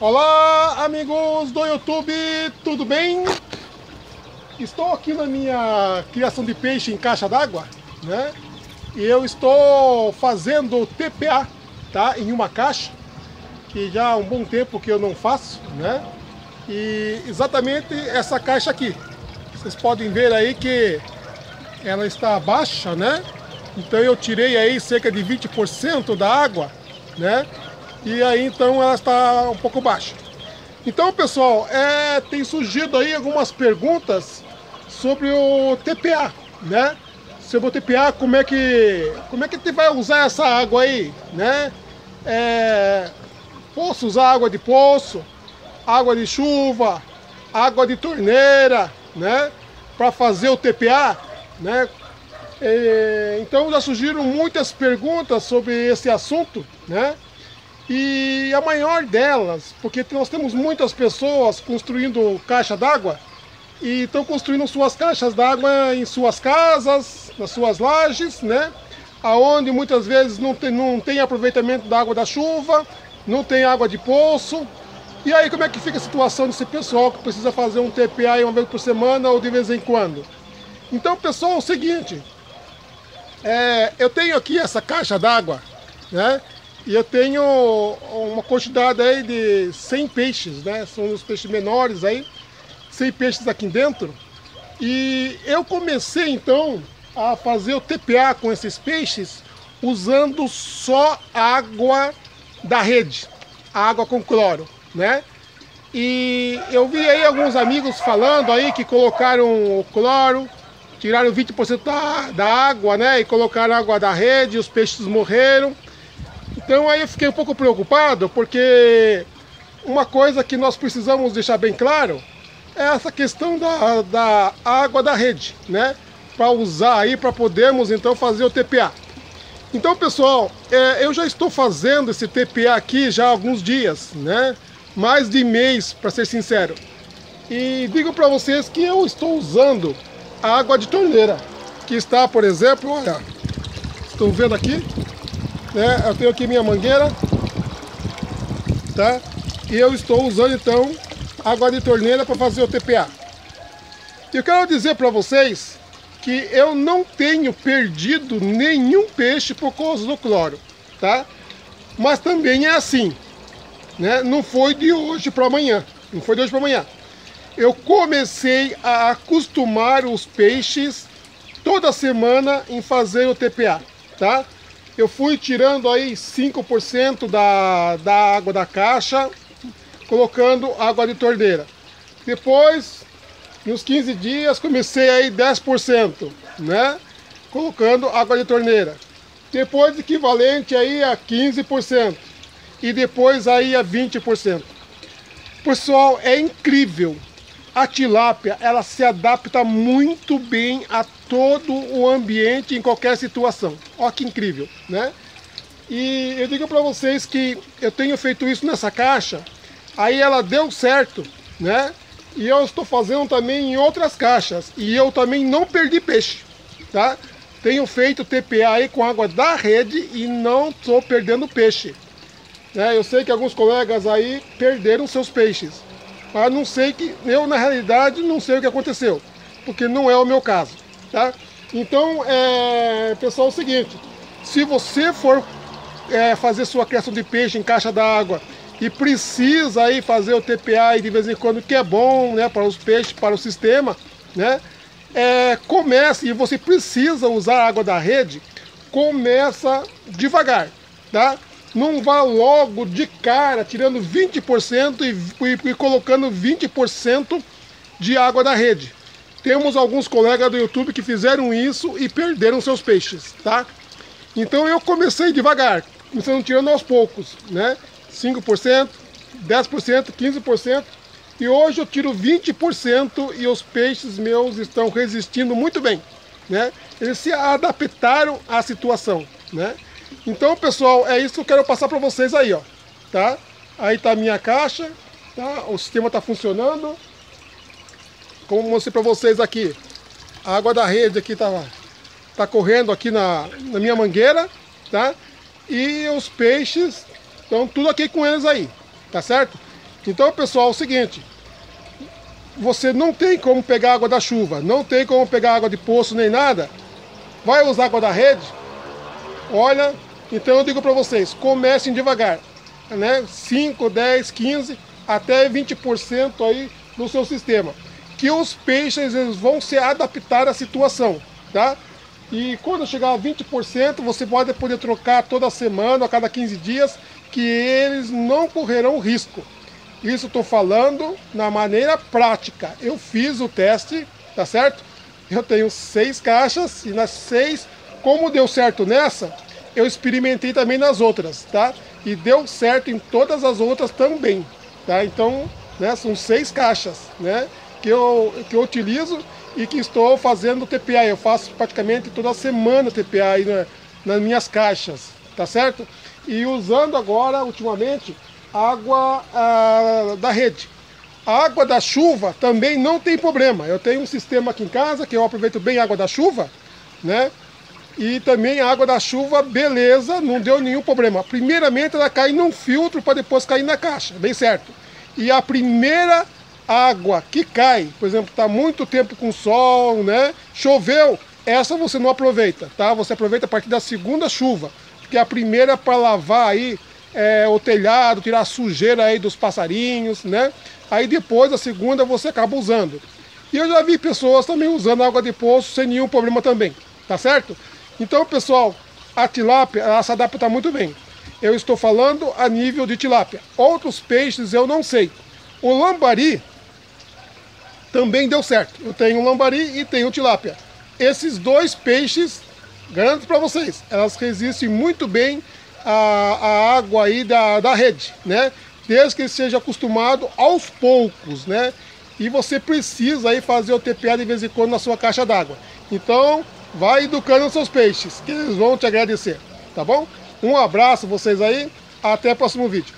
Olá, amigos do YouTube, tudo bem? Estou aqui na minha criação de peixe em caixa d'água, né? E eu estou fazendo TPA, tá? Em uma caixa, que já há um bom tempo que eu não faço, né? E exatamente essa caixa aqui. Vocês podem ver aí que ela está baixa, né? Então eu tirei aí cerca de 20% da água, né? E aí então ela está um pouco baixa. Então, pessoal, tem surgido aí algumas perguntas sobre o TPA, né? Sobre o TPA, como é que você vai usar essa água aí, né? Posso usar água de poço, água de chuva, água de torneira, né? Para fazer o TPA, né? Então já surgiram muitas perguntas sobre esse assunto, né? E a maior delas, porque nós temos muitas pessoas construindo caixa d'água e estão construindo suas caixas d'água em suas casas, nas suas lajes, né? Aonde muitas vezes não tem aproveitamento da água da chuva, não tem água de poço. E aí como é que fica a situação desse pessoal que precisa fazer um TPA uma vez por semana ou de vez em quando? Então, pessoal, é o seguinte, eu tenho aqui essa caixa d'água, né? E eu tenho uma quantidade aí de 100 peixes, né? São os peixes menores aí, 100 peixes aqui dentro. E eu comecei então a fazer o TPA com esses peixes usando só água da rede, água com cloro, né? E eu vi aí alguns amigos falando aí que colocaram o cloro, tiraram 20% da água, né? E colocaram água da rede, os peixes morreram. Então aí eu fiquei um pouco preocupado, porque uma coisa que nós precisamos deixar bem claro é essa questão da água da rede, né? Para usar aí, para podermos então fazer o TPA. Então, pessoal, eu já estou fazendo esse TPA aqui já há alguns dias, né? Mais de mês, para ser sincero. E digo para vocês que eu estou usando a água de torneira, que está, por exemplo, olha, estão vendo aqui? Eu tenho aqui minha mangueira, tá? E eu estou usando então água de torneira para fazer o TPA. Eu quero dizer para vocês que eu não tenho perdido nenhum peixe por causa do cloro, tá? Mas também é assim, né? Não foi de hoje para amanhã, não foi de hoje para amanhã. Eu comecei a acostumar os peixes toda semana em fazer o TPA, tá? Eu fui tirando aí 5% da água da caixa, colocando água de torneira. Depois, nos 15 dias, comecei aí 10%, né? Colocando água de torneira. Depois, equivalente aí a 15%. E depois aí a 20%. Pessoal, é incrível. A tilápia, ela se adapta muito bem a todo o ambiente, em qualquer situação. Olha que incrível, né? E eu digo para vocês que eu tenho feito isso nessa caixa, aí ela deu certo, né? E eu estou fazendo também em outras caixas, e eu também não perdi peixe, tá? Tenho feito TPA aí com água da rede e não estou perdendo peixe, né? Eu sei que alguns colegas aí perderam seus peixes. Mas não sei eu na realidade não sei o que aconteceu, porque não é o meu caso, tá? Então, pessoal, é o seguinte, se você for fazer sua criação de peixe em caixa d'água e precisa aí fazer o TPA aí de vez em quando, que é bom, né, para os peixes, para o sistema, né? Comece, e você precisa usar a água da rede, começa devagar, tá? Não vá logo de cara tirando 20% e colocando 20% de água da rede. Temos alguns colegas do YouTube que fizeram isso e perderam seus peixes, tá? Então eu comecei devagar, começando tirando aos poucos, né? 5%, 10%, 15%. E hoje eu tiro 20% e os peixes meus estão resistindo muito bem, né? Eles se adaptaram à situação, né? Então, pessoal, é isso que eu quero passar para vocês aí, ó, tá? Aí tá a minha caixa, tá? O sistema tá funcionando. Como eu mostrei para vocês aqui, a água da rede aqui tá correndo aqui na minha mangueira, tá? E os peixes estão tudo aqui com eles aí, tá certo? Então, pessoal, é o seguinte, você não tem como pegar água da chuva, não tem como pegar água de poço nem nada, vai usar água da rede? Olha, então eu digo para vocês, comecem devagar, né? 5, 10, 15, até 20% aí no seu sistema, que os peixes eles vão se adaptar à situação, tá? E quando chegar a 20%, você pode poder trocar toda semana, a cada 15 dias, que eles não correrão risco. Isso estou falando na maneira prática. Eu fiz o teste, tá certo? Eu tenho 6 caixas e nas 6, como deu certo nessa, eu experimentei também nas outras, tá? E deu certo em todas as outras também, tá? Então, né, são 6 caixas, né, que eu utilizo e que estou fazendo TPA. Eu faço praticamente toda semana TPA aí nas minhas caixas, tá certo? E usando agora, ultimamente, água da rede. A água da chuva também não tem problema. Eu tenho um sistema aqui em casa que eu aproveito bem a água da chuva, né? E também a água da chuva, beleza, não deu nenhum problema. Primeiramente ela cai num filtro para depois cair na caixa, bem certo. E a primeira água que cai, por exemplo, está muito tempo com sol, né? Choveu, essa você não aproveita, tá? Você aproveita a partir da segunda chuva, porque a primeira é para lavar aí o telhado, tirar a sujeira aí dos passarinhos, né? Aí depois a segunda você acaba usando. E eu já vi pessoas também usando água de poço sem nenhum problema também, tá certo? Então, pessoal, a tilápia ela se adapta muito bem. Eu estou falando a nível de tilápia. Outros peixes eu não sei. O lambari também deu certo. Eu tenho lambari e tenho tilápia. Esses dois peixes, garanto para vocês, elas resistem muito bem à água aí da rede, né? Desde que seja acostumado aos poucos, né? E você precisa aí fazer o TPA de vez em quando na sua caixa d'água. Então, vai educando os seus peixes, que eles vão te agradecer, tá bom? Um abraço vocês aí, até o próximo vídeo.